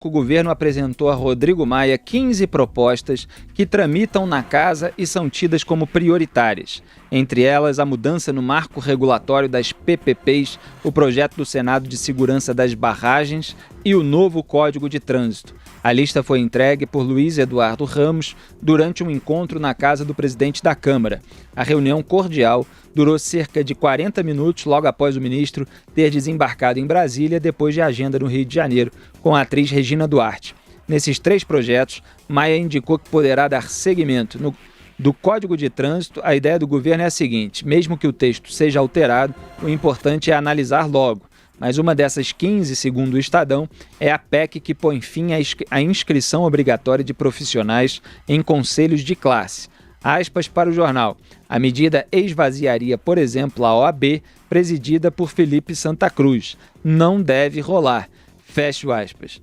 O governo apresentou a Rodrigo Maia 15 propostas que tramitam na casa e são tidas como prioritárias. Entre elas, a mudança no marco regulatório das PPPs, o projeto do Senado de Segurança das Barragens e o novo Código de Trânsito. A lista foi entregue por Luiz Eduardo Ramos durante um encontro na casa do presidente da Câmara. A reunião cordial durou cerca de 40 minutos logo após o ministro ter desembarcado em Brasília depois de agenda no Rio de Janeiro com a atriz Regina Duarte. Nesses 3 projetos, Maia indicou que poderá dar seguimento. Do Código de Trânsito, a ideia do governo é a seguinte: mesmo que o texto seja alterado, o importante é analisar logo. Mas uma dessas 15, segundo o Estadão, é a PEC que põe fim à inscrição obrigatória de profissionais em conselhos de classe. Aspas para o jornal: a medida esvaziaria, por exemplo, a OAB, presidida por Felipe Santa Cruz. Não deve rolar. Fecho aspas.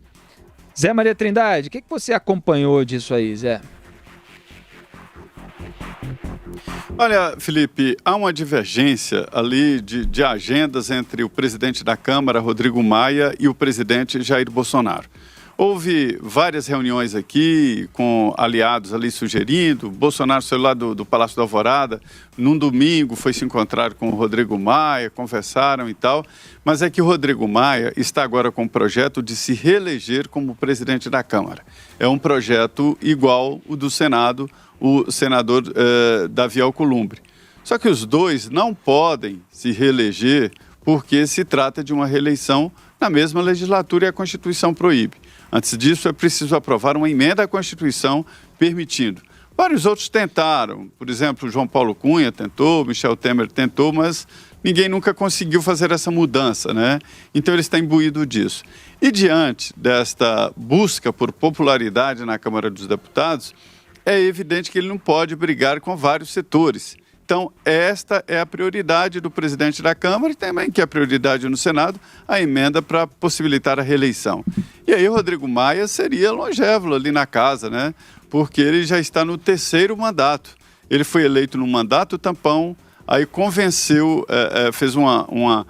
Zé Maria Trindade, o que você acompanhou disso aí, Zé? Olha, Felipe, há uma divergência ali de agendas entre o presidente da Câmara, Rodrigo Maia, e o presidente Jair Bolsonaro. Houve várias reuniões aqui com aliados ali sugerindo. Bolsonaro saiu lá do Palácio da Alvorada. Num domingo foi se encontrar com o Rodrigo Maia, conversaram e tal. Mas é que o Rodrigo Maia está agora com o projeto de se reeleger como presidente da Câmara. É um projeto igual o do Senado, o senador Davi Alcolumbre. Só que os dois não podem se reeleger porque se trata de uma reeleição na mesma legislatura e a Constituição proíbe. Antes disso, é preciso aprovar uma emenda à Constituição permitindo. Vários outros tentaram, por exemplo, João Paulo Cunha tentou, Michel Temer tentou, mas ninguém nunca conseguiu fazer essa mudança, né? Então ele está imbuído disso. E diante desta busca por popularidade na Câmara dos Deputados, é evidente que ele não pode brigar com vários setores. Então, esta é a prioridade do presidente da Câmara e também que é a prioridade no Senado, a emenda para possibilitar a reeleição. E aí o Rodrigo Maia seria longevo ali na casa, né? Porque ele já está no 3º mandato. Ele foi eleito no mandato tampão, aí convenceu, fez uma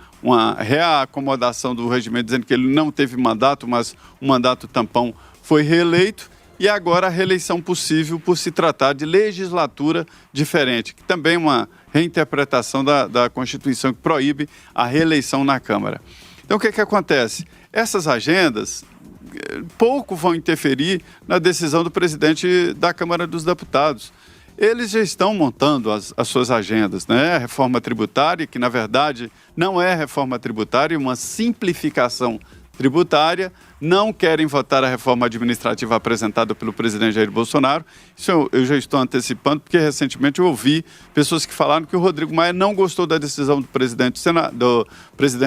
reacomodação do regimento, dizendo que ele não teve mandato, mas o mandato tampão foi reeleito. E agora a reeleição possível por se tratar de legislatura diferente, que também é uma reinterpretação da Constituição que proíbe a reeleição na Câmara. Então o que acontece? Essas agendas pouco vão interferir na decisão do presidente da Câmara dos Deputados. Eles já estão montando as suas agendas, né? A reforma tributária, que na verdade não é reforma tributária, é uma simplificação tributária. Não querem votar a reforma administrativa apresentada pelo presidente Jair Bolsonaro. Isso eu já estou antecipando, porque recentemente eu ouvi pessoas que falaram que o Rodrigo Maia não gostou da decisão do presidente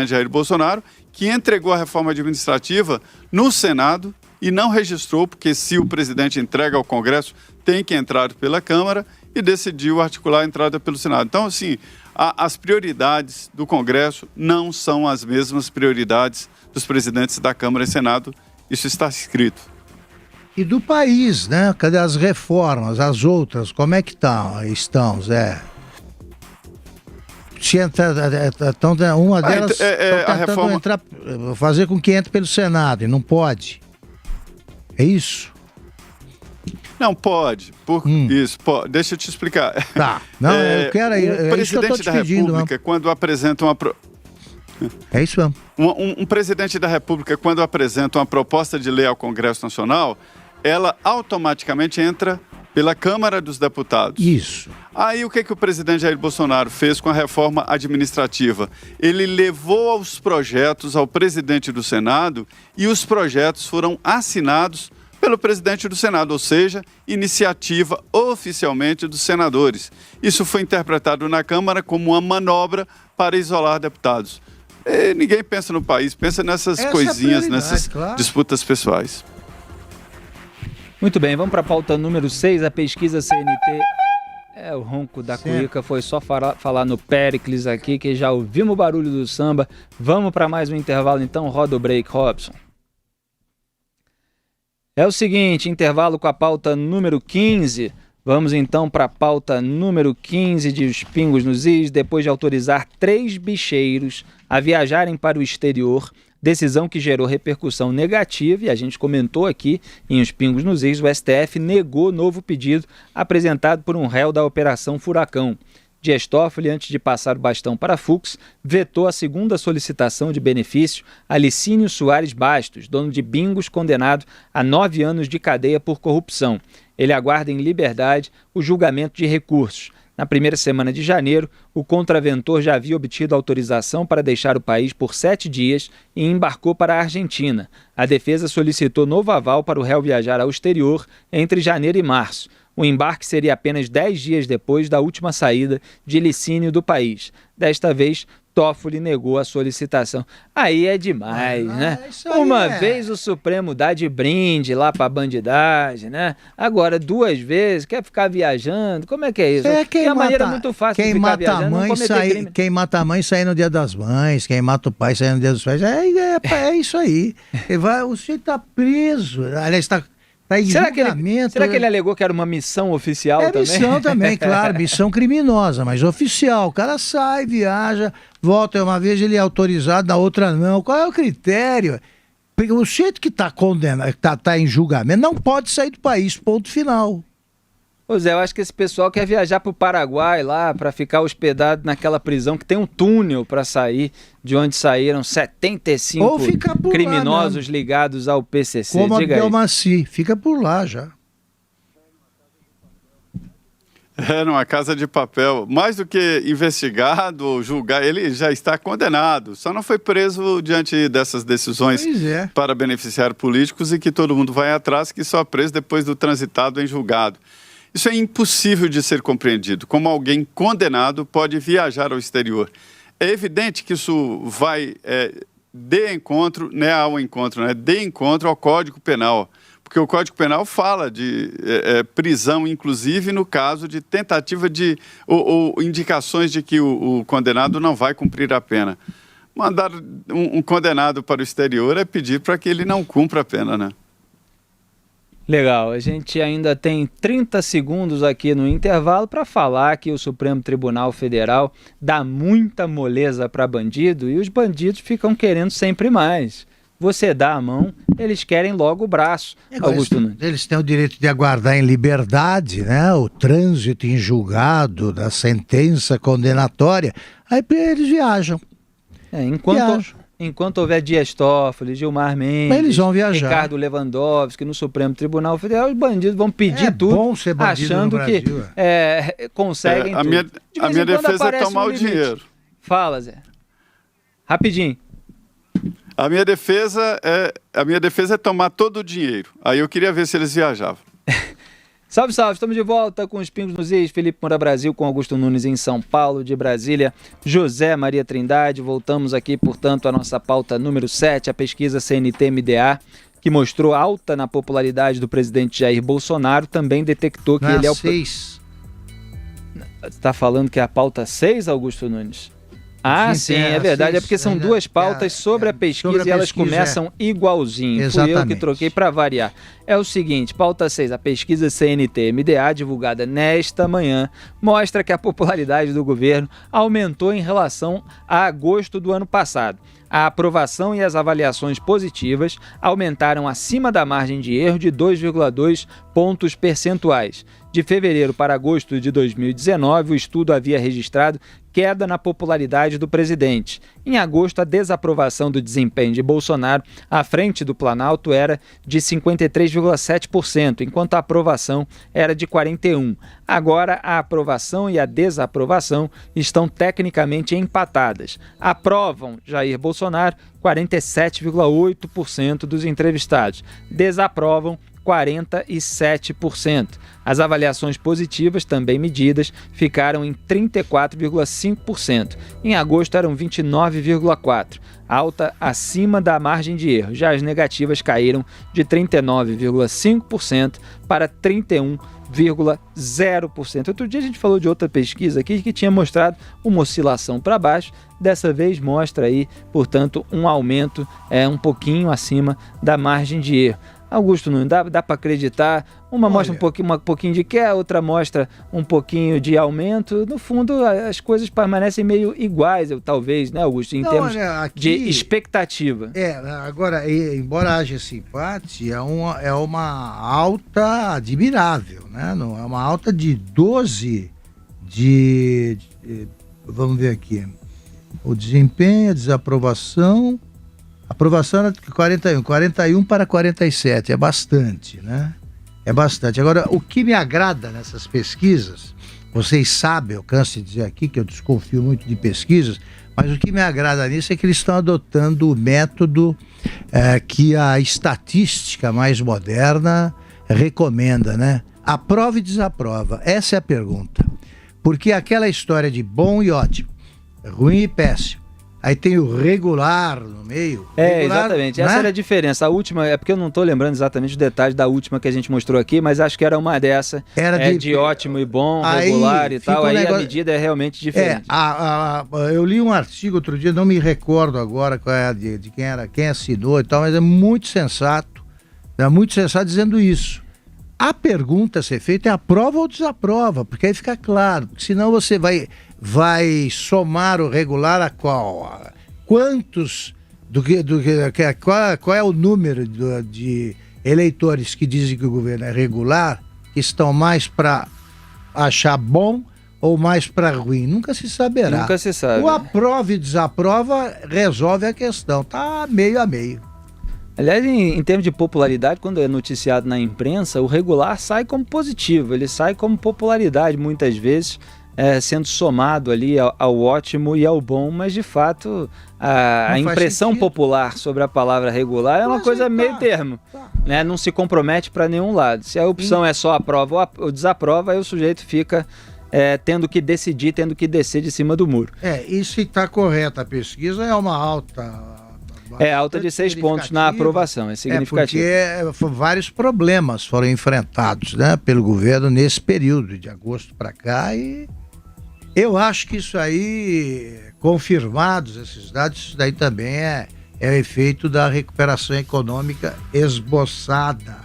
Jair Bolsonaro, que entregou a reforma administrativa no Senado e não registrou, porque se o presidente entrega ao Congresso, tem que entrar pela Câmara, e decidiu articular a entrada pelo Senado. Então, assim, as prioridades do Congresso não são as mesmas prioridades dos presidentes da Câmara e Senado. Isso está escrito. E do país, né? Cadê as reformas, as outras? Como é que estão, Zé? Se entra, então, uma delas está tentando entrar, fazer com que entre pelo Senado, e não pode. É isso? Não, pode. Isso, pode. Deixa eu te explicar. Tá. Não, eu quero aí. O presidente da República, quando apresenta uma... É isso mesmo. Um presidente da República, quando apresenta uma proposta de lei ao Congresso Nacional, ela automaticamente entra pela Câmara dos Deputados. Isso. Aí o que o presidente Jair Bolsonaro fez com a reforma administrativa? Ele levou os projetos ao presidente do Senado e os projetos foram assinados pelo presidente do Senado, ou seja, iniciativa oficialmente dos senadores. Isso foi interpretado na Câmara como uma manobra para isolar deputados. E ninguém pensa no país, pensa nessas coisinhas, nessas disputas pessoais. Muito bem, vamos para a pauta número 6, a pesquisa CNT. O ronco da cuíca foi só falar no Péricles aqui, que já ouvimos o barulho do samba. Vamos para mais um intervalo então, roda o break, Robson. É o seguinte, intervalo com a pauta número 15. Vamos então para a pauta número 15 de Os Pingos nos Is. Depois de autorizar 3 bicheiros a viajarem para o exterior, Decisão que gerou repercussão negativa e a gente comentou aqui em Os Pingos nos Is, o STF negou novo pedido apresentado por um réu da Operação Furacão. Dias Toffoli, antes de passar o bastão para Fux, vetou a segunda solicitação de benefício a Licínio Soares Bastos, dono de Bingos, condenado a 9 anos de cadeia por corrupção. Ele aguarda em liberdade o julgamento de recursos. Na primeira semana de janeiro, o contraventor já havia obtido autorização para deixar o país por 7 dias e embarcou para a Argentina. A defesa solicitou novo aval para o réu viajar ao exterior entre janeiro e março. O embarque seria apenas 10 dias depois da última saída de Licínio do país. Desta vez, Toffoli negou a solicitação. Aí é demais, né? Uma vez o Supremo dá de brinde lá pra bandidagem, né? Agora, 2 vezes, quer ficar viajando? Como é que é isso? É uma maneira muito fácil de ficar viajando, não cometer crime. Quem mata a mãe sai no dia das mães, quem mata o pai sai no dia dos pais. É isso aí. O sujeito tá preso. Aliás, Será que ele alegou que era uma missão oficial também? Missão também, claro, missão criminosa, mas oficial. O cara sai, viaja, volta uma vez ele é autorizado, na outra não. Qual é o critério? Porque o sujeito que está condenado, que tá em julgamento, não pode sair do país, ponto final. Ô Zé, eu acho que esse pessoal quer viajar para o Paraguai lá, para ficar hospedado naquela prisão que tem um túnel para sair, de onde saíram 75 criminosos ligados ao PCC. Como Abdel Maci, fica por lá já. Numa casa de papel. Mais do que investigado ou julgar, ele já está condenado. Só não foi preso diante dessas decisões para beneficiar políticos e que todo mundo vai atrás, que só é preso depois do transitado em julgado. Isso é impossível de ser compreendido. Como alguém condenado pode viajar ao exterior? É evidente que isso vai de encontro ao Código Penal. Porque o Código Penal fala de prisão, inclusive no caso de tentativa de ou indicações de que o condenado não vai cumprir a pena. Mandar um condenado para o exterior é pedir para que ele não cumpra a pena, né? Legal, a gente ainda tem 30 segundos aqui no intervalo para falar que o Supremo Tribunal Federal dá muita moleza para bandido e os bandidos ficam querendo sempre mais. Você dá a mão, eles querem logo o braço. Augusto Nunes. Eles têm o direito de aguardar em liberdade, né? O trânsito em julgado da sentença condenatória. Aí eles viajam. Enquanto houver Dias Toffoli, Gilmar Mendes, eles vão viajar. Ricardo Lewandowski no Supremo Tribunal Federal, os bandidos vão pedir tudo, bom ser bandido achando no Brasil, que conseguem tudo. A minha defesa é tomar o dinheiro. Fala, Zé. Rapidinho. A minha defesa é tomar todo o dinheiro. Aí eu queria ver se eles viajavam. Salve, salve, estamos de volta com os Pingos nos Is, Felipe Moura Brasil com Augusto Nunes em São Paulo, de Brasília, José Maria Trindade. Voltamos aqui, portanto, à nossa pauta número 7, a pesquisa CNT-MDA, que mostrou alta na popularidade do presidente Jair Bolsonaro, também detectou que ele é o... 6. Você está falando que é a pauta 6, Augusto Nunes? Sim, é verdade, é porque são duas pautas sobre a pesquisa e elas começam igualzinho. Exatamente. Fui eu que troquei para variar. É o seguinte, pauta 6, a pesquisa CNT-MDA, divulgada nesta manhã, mostra que a popularidade do governo aumentou em relação a agosto do ano passado. A aprovação e as avaliações positivas aumentaram acima da margem de erro de 2,2 pontos percentuais. De fevereiro para agosto de 2019, o estudo havia registrado queda na popularidade do presidente. Em agosto, a desaprovação do desempenho de Bolsonaro à frente do Planalto era de 53,7%, enquanto a aprovação era de 41%. Agora, a aprovação e a desaprovação estão tecnicamente empatadas. Aprovam Jair Bolsonaro 47,8% dos entrevistados. Desaprovam 47%. As avaliações positivas, também medidas, ficaram em 34,5%. Em agosto eram 29,4%, alta acima da margem de erro. Já as negativas caíram de 39,5% para 31,0%. Outro dia a gente falou de outra pesquisa aqui que tinha mostrado uma oscilação para baixo. Dessa vez mostra aí, portanto, um aumento um pouquinho acima da margem de erro. Augusto Nunes, dá para acreditar? Uma mostra um pouquinho de queda, outra mostra um pouquinho de aumento. No fundo, as coisas permanecem meio iguais, talvez, né, Augusto? Em termos de expectativa. Agora, embora haja esse empate, é uma alta admirável, né? Não, é uma alta de 12 vamos ver aqui. O desempenho, a desaprovação. Aprovação era 41 para 47, é bastante, né? É bastante. Agora, o que me agrada nessas pesquisas, vocês sabem, eu canso de dizer aqui que eu desconfio muito de pesquisas, mas o que me agrada nisso é que eles estão adotando o método que a estatística mais moderna recomenda, né? Aprova e desaprova. Essa é a pergunta. Porque aquela história de bom e ótimo, ruim e péssimo, aí tem o regular no meio. Exatamente. Essa era a diferença. A última, é porque eu não estou lembrando exatamente os detalhes da última que a gente mostrou aqui, mas acho que era uma dessa. Era de ótimo e bom, regular e tal. Aí a medida é realmente diferente. Eu li um artigo outro dia, não me recordo agora de quem assinou e tal, mas é muito sensato. É muito sensato dizendo isso. A pergunta a ser feita é aprova ou desaprova, porque aí fica claro. Porque senão você vai somar o regular a qual? Quantos qual é o número de eleitores que dizem que o governo é regular, que estão mais para achar bom ou mais para ruim? Nunca se saberá. Nunca se sabe. O aprova e desaprova resolve a questão. Tá meio a meio. Aliás, em termos de popularidade, quando é noticiado na imprensa, o regular sai como positivo, ele sai como popularidade muitas vezes, sendo somado ali ao ótimo e ao bom, mas de fato a impressão popular sobre a palavra regular é uma coisa meio termo, né? Não se compromete para nenhum lado. Se a opção é só aprova ou desaprova, aí o sujeito fica tendo que decidir, tendo que descer de cima do muro. Isso está correto, a pesquisa é uma alta... alta de 6 pontos na aprovação, é significativo. Porque vários problemas foram enfrentados, né, pelo governo nesse período, de agosto para cá, e eu acho que isso aí, confirmados esses dados, isso daí também é o efeito da recuperação econômica esboçada,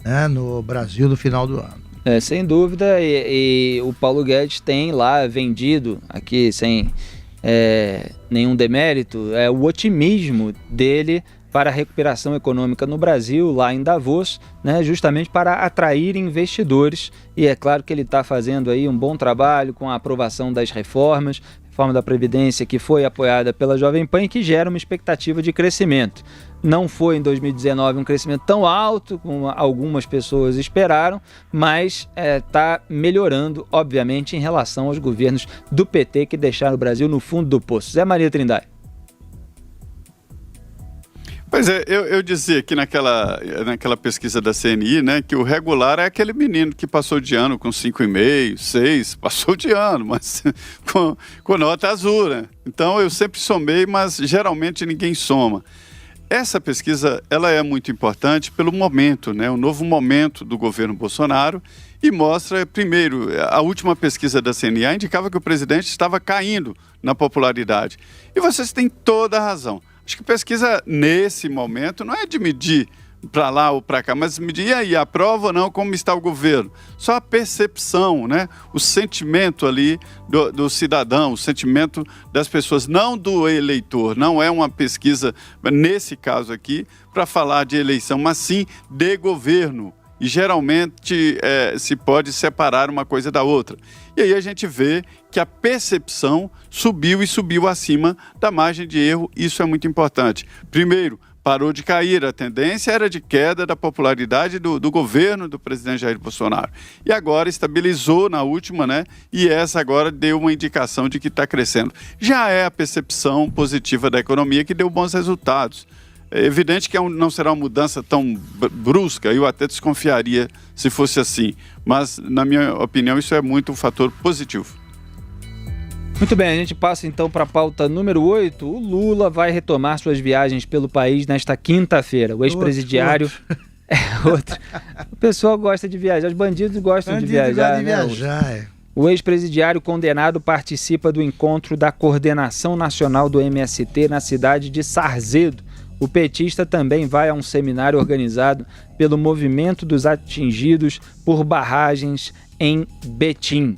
né, no Brasil no final do ano. Sem dúvida, e o Paulo Guedes tem lá vendido, aqui sem... nenhum demérito, o otimismo dele para a recuperação econômica no Brasil, lá em Davos, né, justamente para atrair investidores, e é claro que ele está fazendo aí um bom trabalho com a aprovação das reforma da Previdência, que foi apoiada pela Jovem Pan e que gera uma expectativa de crescimento. Não foi em 2019 um crescimento tão alto como algumas pessoas esperaram, mas está melhorando, obviamente, em relação aos governos do PT que deixaram o Brasil no fundo do poço. Zé Maria Trindade. Pois é, eu dizia aqui naquela pesquisa da CNI, né, que o regular é aquele menino que passou de ano com 5,5, 6, passou de ano, mas com nota azul, né? Então eu sempre somei, mas geralmente ninguém soma. Essa pesquisa, ela é muito importante pelo momento, né, o novo momento do governo Bolsonaro, e mostra, primeiro, a última pesquisa da CNA indicava que o presidente estava caindo na popularidade. E vocês têm toda a razão. Acho que pesquisa, nesse momento, não é de medir para lá ou para cá, mas medir, e aí, aprova ou não, como está o governo? Só a percepção, né? O sentimento ali do cidadão, o sentimento das pessoas, não do eleitor. Não é uma pesquisa, nesse caso aqui, para falar de eleição, mas sim de governo. E geralmente se pode separar uma coisa da outra. E aí a gente vê que a percepção subiu e subiu acima da margem de erro. Isso é muito importante. Primeiro, parou de cair. A tendência era de queda da popularidade do governo do presidente Jair Bolsonaro. E agora estabilizou na última, né? E essa agora deu uma indicação de que está crescendo. Já é a percepção positiva da economia que deu bons resultados. É evidente que não será uma mudança tão brusca, eu até desconfiaria se fosse assim, mas na minha opinião isso é muito um fator positivo. Muito bem, a gente passa então para a pauta número 8. O Lula vai retomar suas viagens pelo país nesta quinta-feira. O ex-presidiário... Outro. O pessoal gosta de viajar, os bandidos gostam de viajar. O ex-presidiário condenado participa do encontro da Coordenação Nacional do MST na cidade de Sarzedo. O petista também vai a um seminário organizado pelo Movimento dos Atingidos por Barragens em Betim.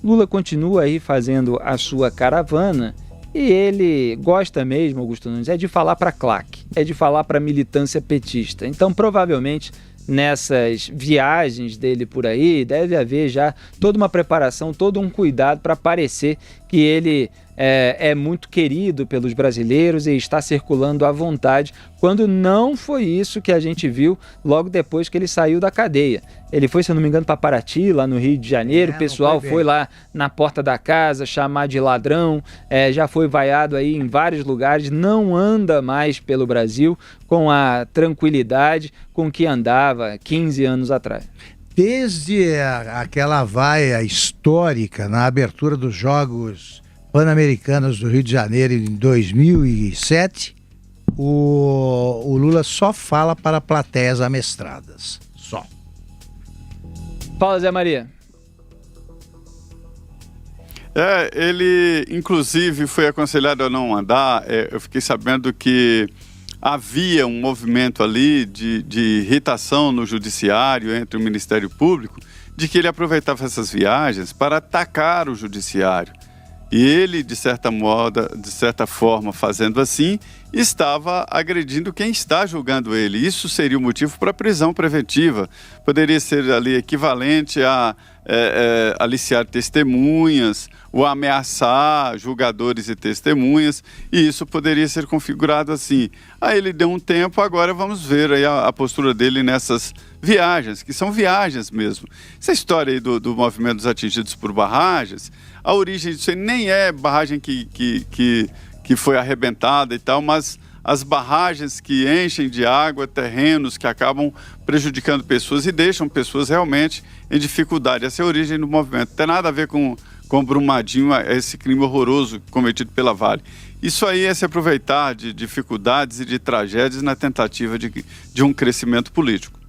Lula continua aí fazendo a sua caravana e ele gosta mesmo, Augusto Nunes, é de falar para a claque, é de falar para a militância petista. Então, provavelmente, nessas viagens dele por aí, deve haver já toda uma preparação, todo um cuidado para parecer que ele é muito querido pelos brasileiros e está circulando à vontade, quando não foi isso que a gente viu logo depois que ele saiu da cadeia. Ele foi, se eu não me engano, para Paraty, lá no Rio de Janeiro, o pessoal foi lá na porta da casa chamar de ladrão, já foi vaiado aí em vários lugares, não anda mais pelo Brasil com a tranquilidade com que andava 15 anos atrás. Desde aquela vaia histórica na abertura dos Jogos Pan-Americanos do Rio de Janeiro em 2007, o Lula só fala para plateias amestradas. Só. Fala, Zé Maria. Ele, inclusive, foi aconselhado a não andar. Eu fiquei sabendo que havia um movimento ali de irritação no judiciário, entre o Ministério Público, de que ele aproveitava essas viagens para atacar o judiciário. E ele, de certa forma, fazendo assim, estava agredindo quem está julgando ele. Isso seria o motivo para a prisão preventiva. Poderia ser ali equivalente a aliciar testemunhas, ou ameaçar julgadores e testemunhas, e isso poderia ser configurado assim. Aí ele deu um tempo, agora vamos ver aí a postura dele nessas viagens, que são viagens mesmo. Essa história aí do movimento dos atingidos por barragens, a origem disso aí nem é barragem que foi arrebentada e tal, mas as barragens que enchem de água terrenos que acabam prejudicando pessoas e deixam pessoas realmente em dificuldade. Essa é a origem do movimento. Não tem nada a ver com Brumadinho, esse crime horroroso cometido pela Vale. Isso aí é se aproveitar de dificuldades e de tragédias na tentativa de um crescimento político.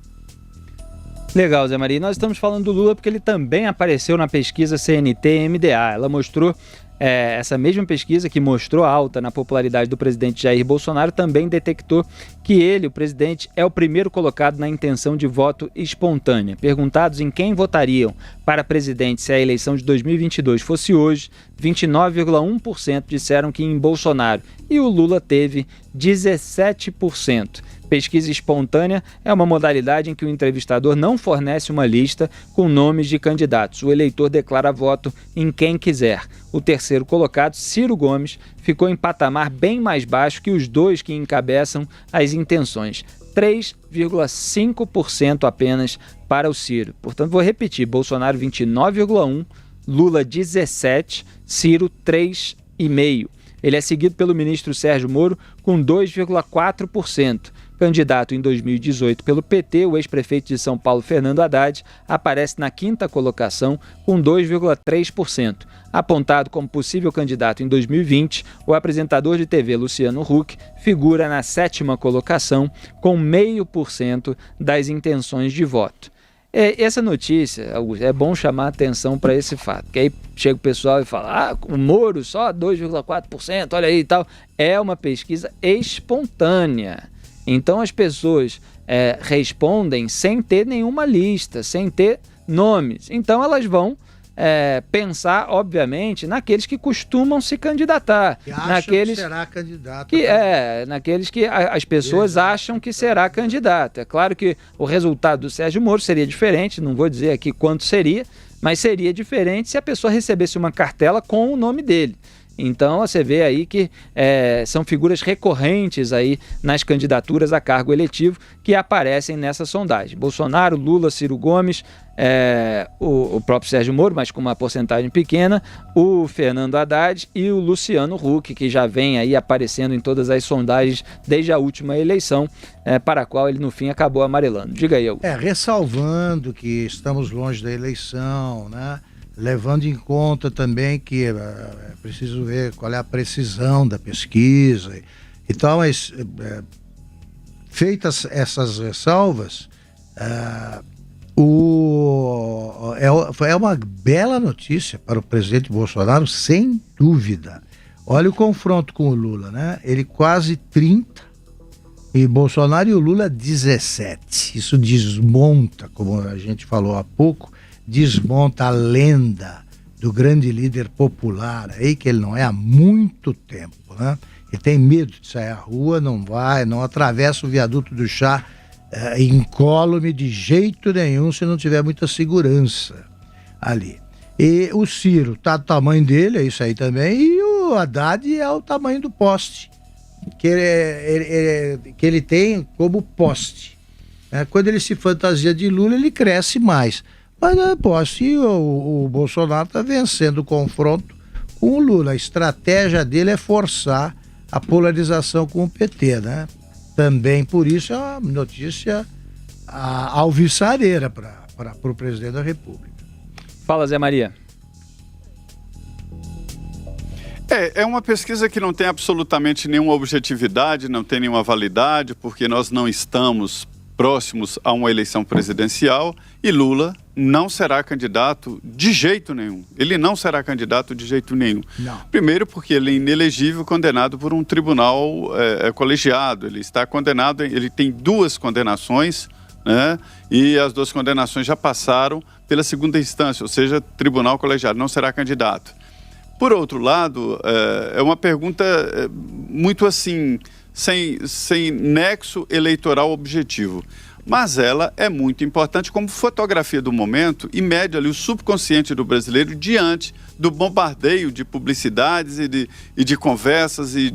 Legal, Zé Maria. Nós estamos falando do Lula porque ele também apareceu na pesquisa CNT-MDA. Ela mostrou, essa mesma pesquisa que mostrou alta na popularidade do presidente Jair Bolsonaro, também detectou que ele, o presidente, é o primeiro colocado na intenção de voto espontânea. Perguntados em quem votariam para presidente se a eleição de 2022 fosse hoje, 29,1% disseram que em Bolsonaro e o Lula teve 17%. Pesquisa espontânea é uma modalidade em que o entrevistador não fornece uma lista com nomes de candidatos. O eleitor declara voto em quem quiser. O terceiro colocado, Ciro Gomes, ficou em patamar bem mais baixo que os dois que encabeçam as intenções. 3,5% apenas para o Ciro. Portanto, vou repetir, Bolsonaro 29,1%, Lula 17%, Ciro 3,5%. Ele é seguido pelo ministro Sérgio Moro com 2,4%. Candidato em 2018 pelo PT, o ex-prefeito de São Paulo, Fernando Haddad, aparece na quinta colocação com 2,3%. Apontado como possível candidato em 2020, o apresentador de TV Luciano Huck figura na sétima colocação com 0,5% das intenções de voto. Essa notícia, Augusto, é bom chamar a atenção para esse fato, que aí chega o pessoal e fala, o Moro só 2,4%, olha aí e tal. É uma pesquisa espontânea. Então as pessoas respondem sem ter nenhuma lista, sem ter nomes. Então elas vão pensar, obviamente, naqueles que costumam se candidatar. Que acham naqueles que será candidato. Naqueles que as pessoas acham que será candidato. É claro que o resultado do Sérgio Moro seria diferente, não vou dizer aqui quanto seria, mas seria diferente se a pessoa recebesse uma cartela com o nome dele. Então você vê aí que são figuras recorrentes aí nas candidaturas a cargo eletivo que aparecem nessa sondagem. Bolsonaro, Lula, Ciro Gomes, o próprio Sérgio Moro, mas com uma porcentagem pequena, o Fernando Haddad e o Luciano Huck, que já vem aí aparecendo em todas as sondagens desde a última eleição, para a qual ele no fim acabou amarelando. Diga aí, Augusto. Ressalvando que estamos longe da eleição, né? Levando em conta também que é preciso ver qual é a precisão da pesquisa e tal, mas feitas essas ressalvas, é uma bela notícia para o presidente Bolsonaro, sem dúvida. Olha o confronto com o Lula, né? Ele quase 30, E Bolsonaro e o Lula 17. Isso desmonta, como a gente falou há pouco, desmonta a lenda do grande líder popular aí, que ele não é há muito tempo, né? Ele tem medo de sair à rua, não vai, não atravessa o viaduto do Chá incólume de jeito nenhum se não tiver muita segurança ali. E o Ciro tá do tamanho dele, é isso aí também, e o Haddad é o tamanho do poste que ele tem como poste. Quando ele se fantasia de Lula, ele cresce mais. Mas é poste, e o Bolsonaro está vencendo o confronto com o Lula. A estratégia dele é forçar a polarização com o PT, né? Também por isso é uma notícia alvissareira para o presidente da República. Fala, Zé Maria. É uma pesquisa que não tem absolutamente nenhuma objetividade, não tem nenhuma validade, porque nós não estamos próximos a uma eleição presidencial e Lula não será candidato de jeito nenhum. Ele não será candidato de jeito nenhum. Não. Primeiro porque ele é inelegível, condenado por um tribunal colegiado. Ele está condenado, ele tem 2 condenações, né? E as 2 condenações já passaram pela segunda instância, ou seja, tribunal colegiado, não será candidato. Por outro lado, é uma pergunta muito assim, sem nexo eleitoral objetivo. Mas ela é muito importante como fotografia do momento e mede ali o subconsciente do brasileiro diante do bombardeio de publicidades e de conversas e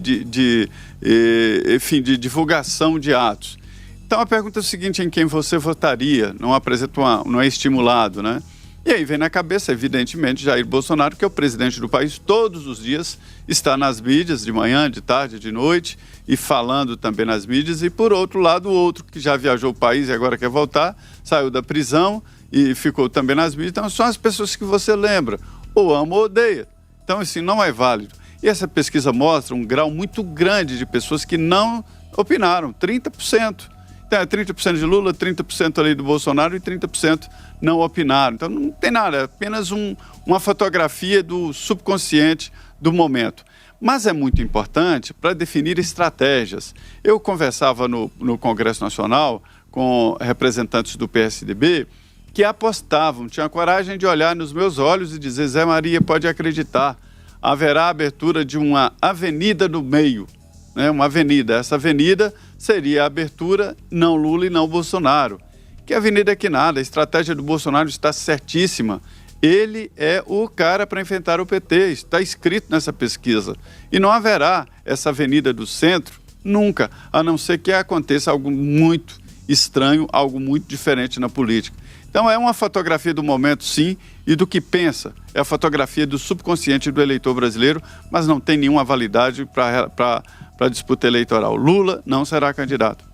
enfim, de divulgação de atos. Então a pergunta é a seguinte: em quem você votaria? Não é estimulado, né? E aí vem na cabeça, evidentemente, Jair Bolsonaro, que é o presidente do país, todos os dias está nas mídias, de manhã, de tarde, de noite, e falando também nas mídias. E, por outro lado, o outro que já viajou o país e agora quer voltar, saiu da prisão e ficou também nas mídias. Então, são as pessoas que você lembra, ou ama ou odeia. Então, assim, não é válido. E essa pesquisa mostra um grau muito grande de pessoas que não opinaram, 30%. Então, é 30% de Lula, 30% ali do Bolsonaro e 30% não opinaram. Então não tem nada, é apenas uma fotografia do subconsciente do momento. Mas é muito importante para definir estratégias. Eu conversava no Congresso Nacional com representantes do PSDB que apostavam, tinham a coragem de olhar nos meus olhos e dizer: Zé Maria, pode acreditar, haverá a abertura de uma avenida no meio, né? Uma avenida. Essa avenida seria a abertura não Lula e não Bolsonaro. Que avenida é que nada, a estratégia do Bolsonaro está certíssima. Ele é o cara para enfrentar o PT, está escrito nessa pesquisa. E não haverá essa avenida do centro nunca, a não ser que aconteça algo muito estranho, algo muito diferente na política. Então é uma fotografia do momento, sim, e do que pensa. É a fotografia do subconsciente do eleitor brasileiro, mas não tem nenhuma validade para a disputa eleitoral. Lula não será candidato.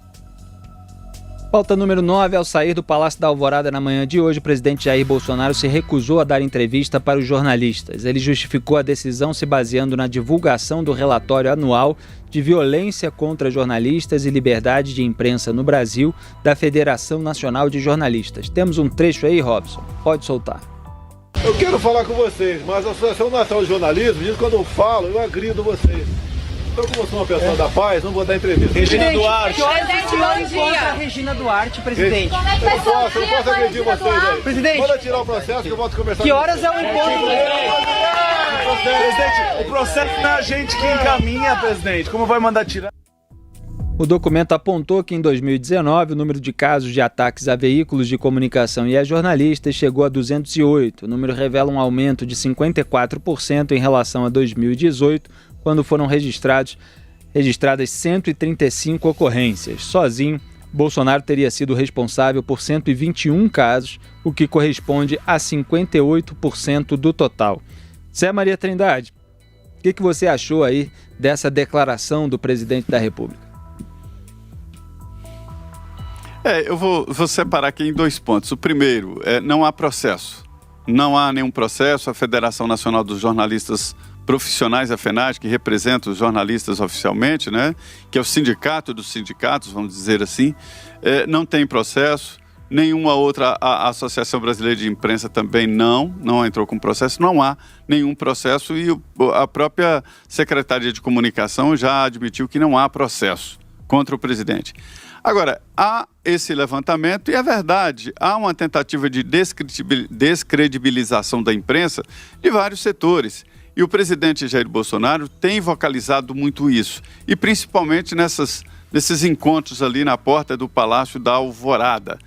Pauta número 9. Ao sair do Palácio da Alvorada na manhã de hoje, o presidente Jair Bolsonaro se recusou a dar entrevista para os jornalistas. Ele justificou a decisão se baseando na divulgação do relatório anual de violência contra jornalistas e liberdade de imprensa no Brasil, da Federação Nacional de Jornalistas. Temos um trecho aí, Robson. Pode soltar. Eu quero falar com vocês, mas a Associação Nacional de Jornalismo diz que quando eu falo, eu agrido vocês. Então, como eu sou uma pessoa da paz, não vou dar entrevista. Regina Duarte. Que horas o senhor encontra a Regina Duarte, presidente? Eu não posso agredir vocês aí. Presidente. Manda tirar o processo que eu volto a conversar Que com horas é o encontro? Presidente, o processo não é a gente que encaminha, presidente. Como vai mandar tirar? O documento apontou que em 2019 o número de casos de ataques a veículos de comunicação e a jornalistas chegou a 208. O número revela um aumento de 54% em relação a 2018, quando foram registradas 135 ocorrências. Sozinho, Bolsonaro teria sido responsável por 121 casos, o que corresponde a 58% do total. Zé Maria Trindade, o que você achou aí dessa declaração do presidente da República? Eu vou separar aqui em 2 pontos. O primeiro, não há processo. Não há nenhum processo. A Federação Nacional dos Jornalistas Profissionais, a FENAD, que representa os jornalistas oficialmente, né, que é o sindicato dos sindicatos, vamos dizer assim, não tem processo. Nenhuma outra a Associação Brasileira de Imprensa também não entrou com processo. Não há nenhum processo e a própria Secretaria de Comunicação já admitiu que não há processo. contra o presidente. Agora, há esse levantamento e é verdade, há uma tentativa de descredibilização da imprensa de vários setores. E o presidente Jair Bolsonaro tem vocalizado muito isso, e principalmente nesses encontros ali na porta do Palácio da Alvorada.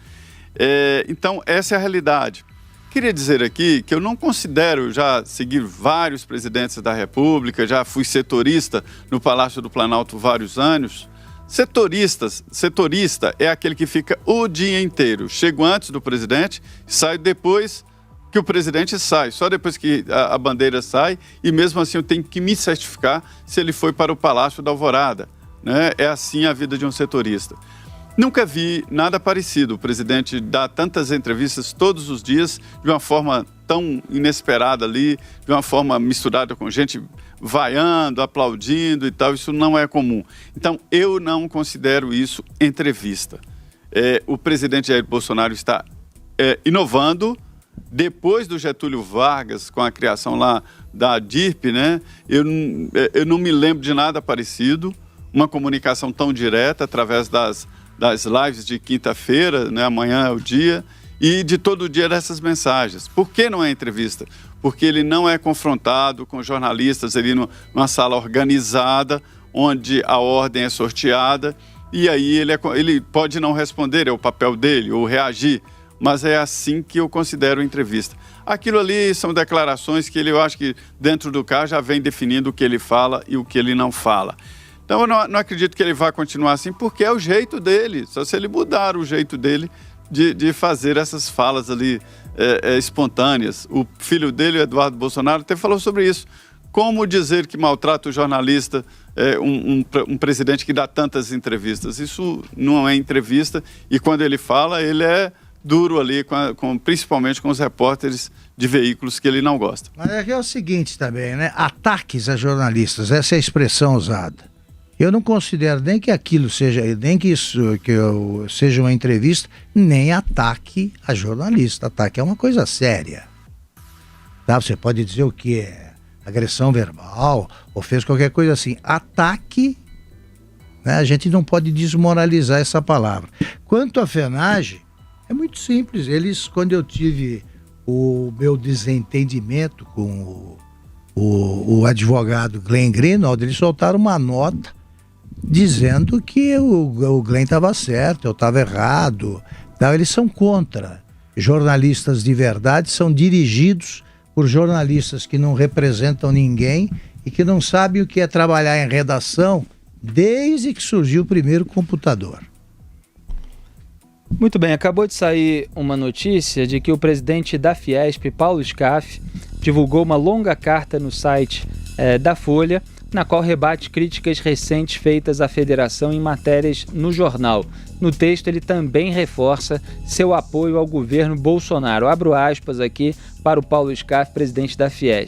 Então, essa é a realidade. Queria dizer aqui que eu não considero já seguir vários presidentes da República, já fui setorista no Palácio do Planalto vários anos. Setorista é aquele que fica o dia inteiro. Chego antes do presidente, saio depois que o presidente sai, só depois que a bandeira sai, e mesmo assim eu tenho que me certificar se ele foi para o Palácio da Alvorada, né? É assim a vida de um setorista. Nunca vi nada parecido. O presidente dá tantas entrevistas todos os dias, de uma forma tão inesperada ali, de uma forma misturada com gente vaiando, aplaudindo e tal. Isso não é comum. Então, eu não considero isso entrevista. O presidente Jair Bolsonaro está inovando. Depois do Getúlio Vargas, com a criação lá da DIRP, né? Eu não me lembro de nada parecido. Uma comunicação tão direta através das lives de quinta-feira, né? Amanhã é o dia, e de todo dia dessas mensagens. Por que não é entrevista? Porque ele não é confrontado com jornalistas ali numa sala organizada, onde a ordem é sorteada, e aí ele pode não responder, é o papel dele, ou reagir, mas é assim que eu considero entrevista. Aquilo ali são declarações que eu acho que dentro do carro já vem definindo o que ele fala e o que ele não fala. Então eu não acredito que ele vá continuar assim, porque é o jeito dele, só se ele mudar o jeito dele de fazer essas falas ali espontâneas. O filho dele, o Eduardo Bolsonaro, até falou sobre isso. Como dizer que maltrata o jornalista, um presidente que dá tantas entrevistas? Isso não é entrevista, e quando ele fala, ele é duro ali, principalmente com os repórteres de veículos que ele não gosta. Mas é o seguinte também, né? Ataques a jornalistas, essa é a expressão usada. Eu não considero nem que aquilo seja, nem que isso seja uma entrevista, nem ataque a jornalista. Ataque é uma coisa séria. Tá? Você pode dizer o que é agressão verbal, ou fez qualquer coisa assim. Ataque, né? A gente não pode desmoralizar essa palavra. Quanto à FENAGE, é muito simples. Quando eu tive o meu desentendimento com o advogado Glenn Greenwald, eles soltaram uma nota dizendo que o Glenn estava certo, eu estava errado. Então, eles são contra. Jornalistas de verdade são dirigidos por jornalistas que não representam ninguém e que não sabem o que é trabalhar em redação desde que surgiu o primeiro computador. Muito bem, acabou de sair uma notícia de que o presidente da Fiesp, Paulo Scaff, divulgou uma longa carta no site da Folha, na qual rebate críticas recentes feitas à federação em matérias no jornal. No texto, ele também reforça seu apoio ao governo Bolsonaro. Abro aspas aqui para o Paulo Scaff, presidente da Fiesp.